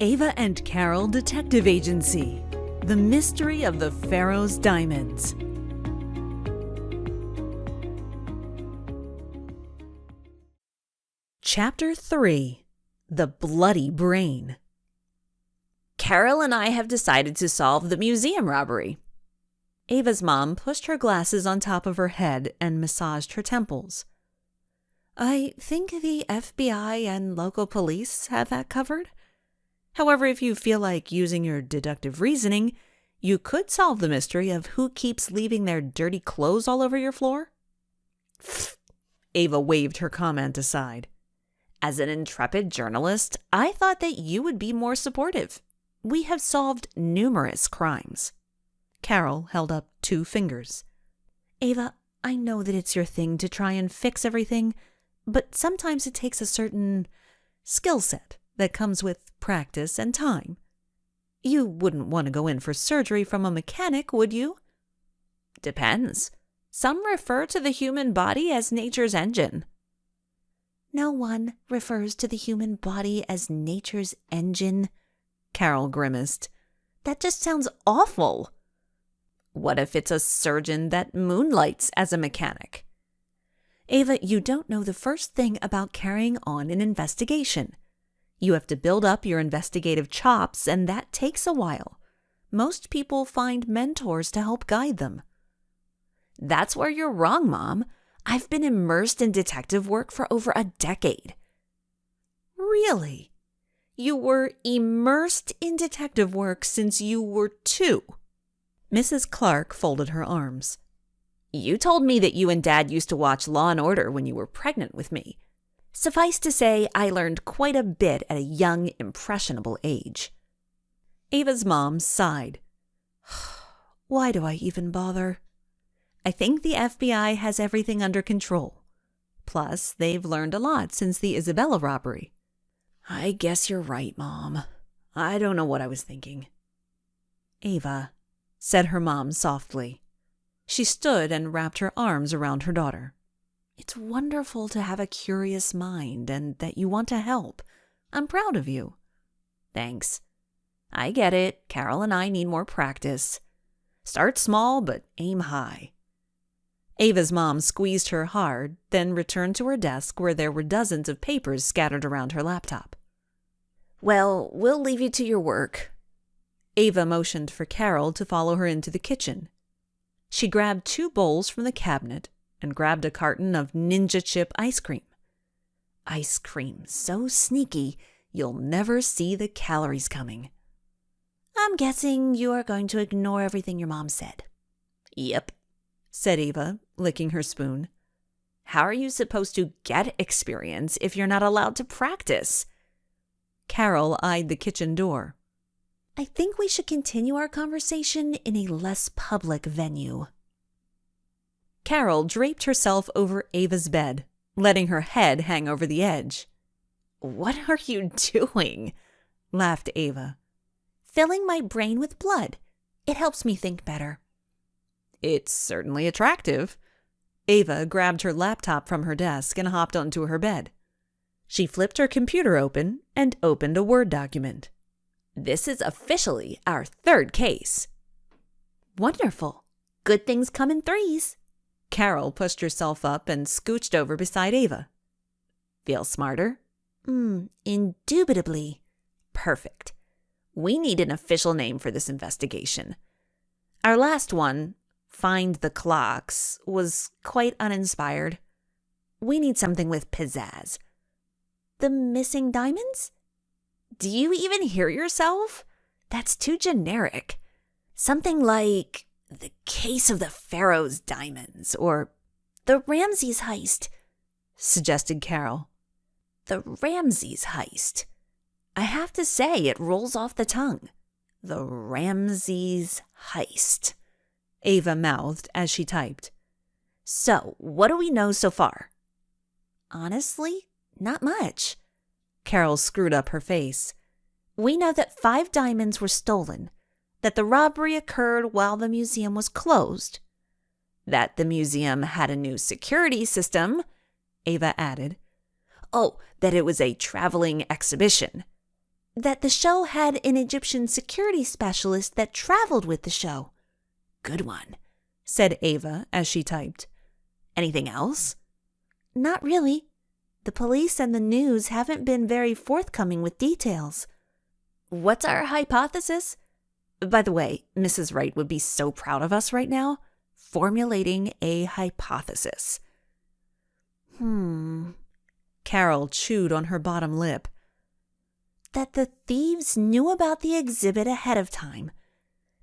Ava and Carol Detective Agency. The Mystery of the Pharaoh's Diamonds. Chapter 3. The Bloody Brain. Carol and I have decided to solve the museum robbery. Ava's mom pushed her glasses on top of her head and massaged her temples. I think the FBI and local police have that covered. However, if you feel like using your deductive reasoning, you could solve the mystery of who keeps leaving their dirty clothes all over your floor. Ava waved her comment aside. As an intrepid journalist, I thought that you would be more supportive. We have solved numerous crimes. Carol held up 2 fingers. Ava, I know that it's your thing to try and fix everything, but sometimes it takes a certain skill set that comes with practice and time. You wouldn't want to go in for surgery from a mechanic, would you? Depends. Some refer to the human body as nature's engine. No one refers to the human body as nature's engine, Carol grimaced. That just sounds awful. What if it's a surgeon that moonlights as a mechanic? Ava, you don't know the first thing about carrying on an investigation. You have to build up your investigative chops, and that takes a while. Most people find mentors to help guide them. That's where you're wrong, Mom. I've been immersed in detective work for over a decade. Really? You were immersed in detective work since you were 2. Mrs. Clark folded her arms. You told me that you and Dad used to watch Law and Order when you were pregnant with me. Suffice to say, I learned quite a bit at a young, impressionable age. Ava's mom sighed. Why do I even bother? I think the FBI has everything under control. Plus, they've learned a lot since the Isabella robbery. I guess you're right, Mom. I don't know what I was thinking. Ava, said her mom softly. She stood and wrapped her arms around her daughter. It's wonderful to have a curious mind and that you want to help. I'm proud of you. Thanks. I get it. Carol and I need more practice. Start small, but aim high. Ava's mom squeezed her hard, then returned to her desk where there were dozens of papers scattered around her laptop. Well, we'll leave you to your work. Ava motioned for Carol to follow her into the kitchen. She grabbed 2 bowls from the cabinet and grabbed a carton of Ninja Chip ice cream. Ice cream so sneaky, you'll never see the calories coming. I'm guessing you are going to ignore everything your mom said. Yep, said Ava, licking her spoon. How are you supposed to get experience if you're not allowed to practice? Carol eyed the kitchen door. I think we should continue our conversation in a less public venue. Carol draped herself over Ava's bed, letting her head hang over the edge. What are you doing? Laughed Ava. Filling my brain with blood. It helps me think better. It's certainly attractive. Ava grabbed her laptop from her desk and hopped onto her bed. She flipped her computer open and opened a Word document. This is officially our 3rd case. Wonderful. Good things come in 3s. Carol pushed herself up and scooched over beside Ava. Feel smarter? Indubitably. Perfect. We need an official name for this investigation. Our last one, Find the Clocks, was quite uninspired. We need something with pizzazz. The Missing Diamonds? Do you even hear yourself? That's too generic. Something like The Case of the Pharaoh's Diamonds or The Ramesses Heist, suggested Carol. The Ramesses Heist. I have to say, it rolls off the tongue. The Ramesses Heist, Ava mouthed as she typed. So, what do we know so far? Honestly, not much. Carol screwed up her face. We know that 5 diamonds were stolen, that the robbery occurred while the museum was closed, that the museum had a new security system, Ava added. Oh, that it was a traveling exhibition. That the show had an Egyptian security specialist that traveled with the show. Good one, said Ava as she typed. Anything else? Not really. The police and the news haven't been very forthcoming with details. What's our hypothesis? By the way, Mrs. Wright would be so proud of us right now. Formulating a hypothesis. Carol chewed on her bottom lip. That the thieves knew about the exhibit ahead of time.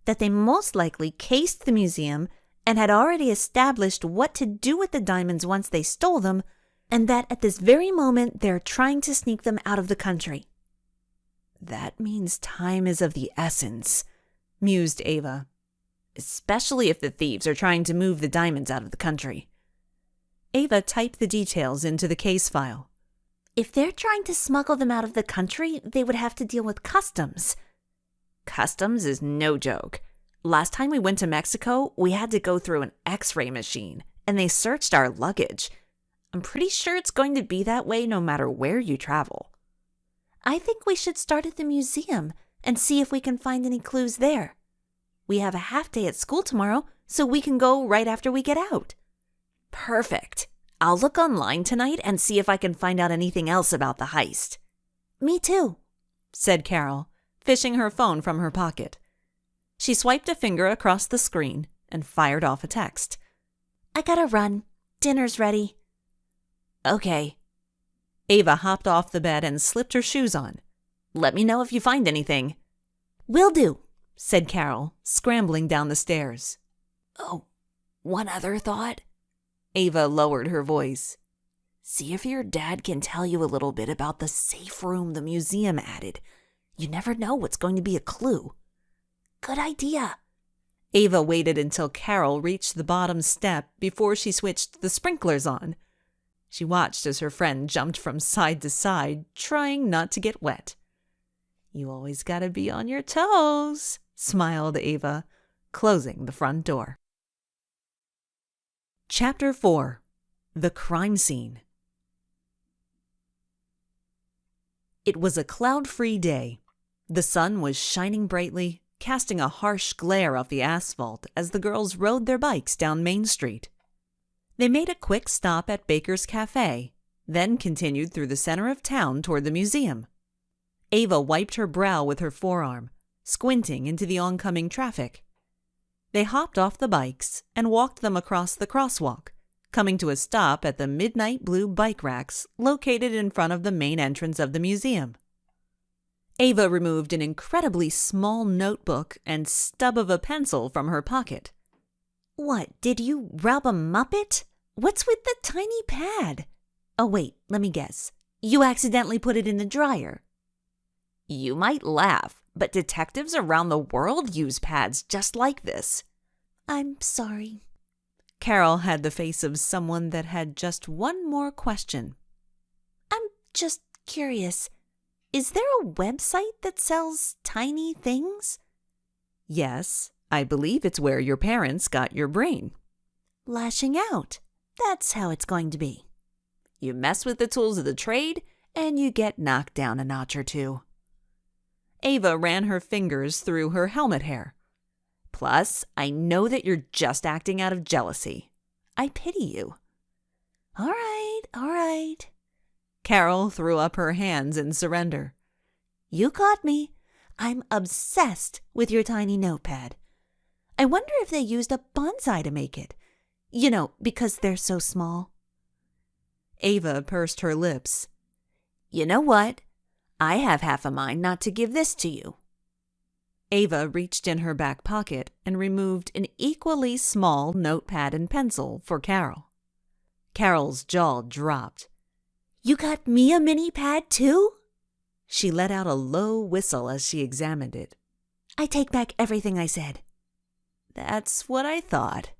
That they most likely cased the museum and had already established what to do with the diamonds once they stole them, and that at this very moment they're trying to sneak them out of the country. That means time is of the essence, mused Ava. Especially if the thieves are trying to move the diamonds out of the country. Ava typed the details into the case file. If they're trying to smuggle them out of the country, they would have to deal with customs. Customs is no joke. Last time we went to Mexico, we had to go through an X-ray machine, and they searched our luggage. I'm pretty sure it's going to be that way no matter where you travel. I think we should start at the museum and see if we can find any clues there. We have a half day at school tomorrow, so we can go right after we get out. Perfect. I'll look online tonight and see if I can find out anything else about the heist. Me too, said Carol, fishing her phone from her pocket. She swiped a finger across the screen and fired off a text. I gotta run. Dinner's ready. Okay. Ava hopped off the bed and slipped her shoes on. Let me know if you find anything. Will do, said Carol, scrambling down the stairs. Oh, one other thought. Ava lowered her voice. See if your dad can tell you a little bit about the safe room the museum added. You never know what's going to be a clue. Good idea. Ava waited until Carol reached the bottom step before she switched the sprinklers on. She watched as her friend jumped from side to side, trying not to get wet. You always gotta be on your toes, smiled Ava, closing the front door. Chapter 4. The Crime Scene. It was a cloud-free day. The sun was shining brightly, casting a harsh glare off the asphalt as the girls rode their bikes down Main Street. They made a quick stop at Baker's Cafe, then continued through the center of town toward the museum. Ava wiped her brow with her forearm, squinting into the oncoming traffic. They hopped off the bikes and walked them across the crosswalk, coming to a stop at the midnight blue bike racks located in front of the main entrance of the museum. Ava removed an incredibly small notebook and stub of a pencil from her pocket. What, did you rob a Muppet? What's with the tiny pad? Oh wait, let me guess. You accidentally put it in the dryer. You might laugh, but detectives around the world use pads just like this. I'm sorry. Carol had the face of someone that had just one more question. I'm just curious. Is there a website that sells tiny things? Yes, I believe it's where your parents got your brain. Lashing out. That's how it's going to be. You mess with the tools of the trade, and you get knocked down a notch or two. Ava ran her fingers through her helmet hair. Plus, I know that you're just acting out of jealousy. I pity you. All right. Carol threw up her hands in surrender. You got me. I'm obsessed with your tiny notepad. I wonder if they used a bonsai to make it. You know, because they're so small. Ava pursed her lips. You know what? I have half a mind not to give this to you. Ava reached in her back pocket and removed an equally small notepad and pencil for Carol. Carol's jaw dropped. You got me a mini pad too? She let out a low whistle as she examined it. I take back everything I said. That's what I thought,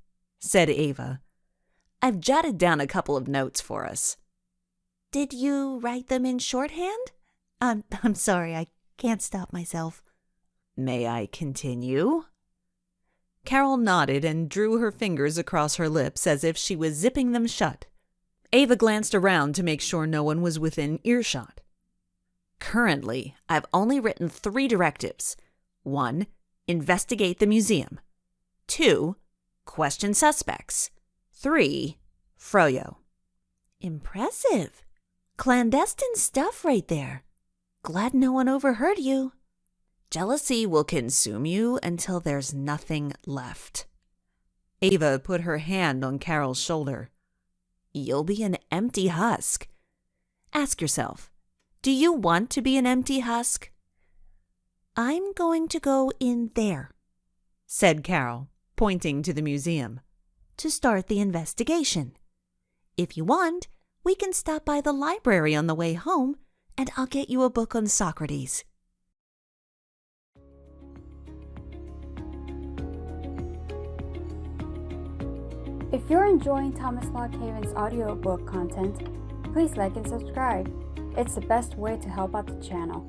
said Ava. I've jotted down a couple of notes for us. Did you write them in shorthand? I'm sorry, I can't stop myself. May I continue? Carol nodded and drew her fingers across her lips as if she was zipping them shut. Ava glanced around to make sure no one was within earshot. Currently, I've only written 3 directives. 1. Investigate the museum. 2. Question suspects. 3. Froyo. Impressive. Clandestine stuff right there. Glad no one overheard you. Jealousy will consume you until there's nothing left. Ava put her hand on Carol's shoulder. You'll be an empty husk. Ask yourself, do you want to be an empty husk? I'm going to go in there, said Carol, pointing to the museum, to start the investigation. If you want, we can stop by the library on the way home, and I'll get you a book on Socrates. If you're enjoying Thomas Lockhaven's audiobook content, please like and subscribe. It's the best way to help out the channel.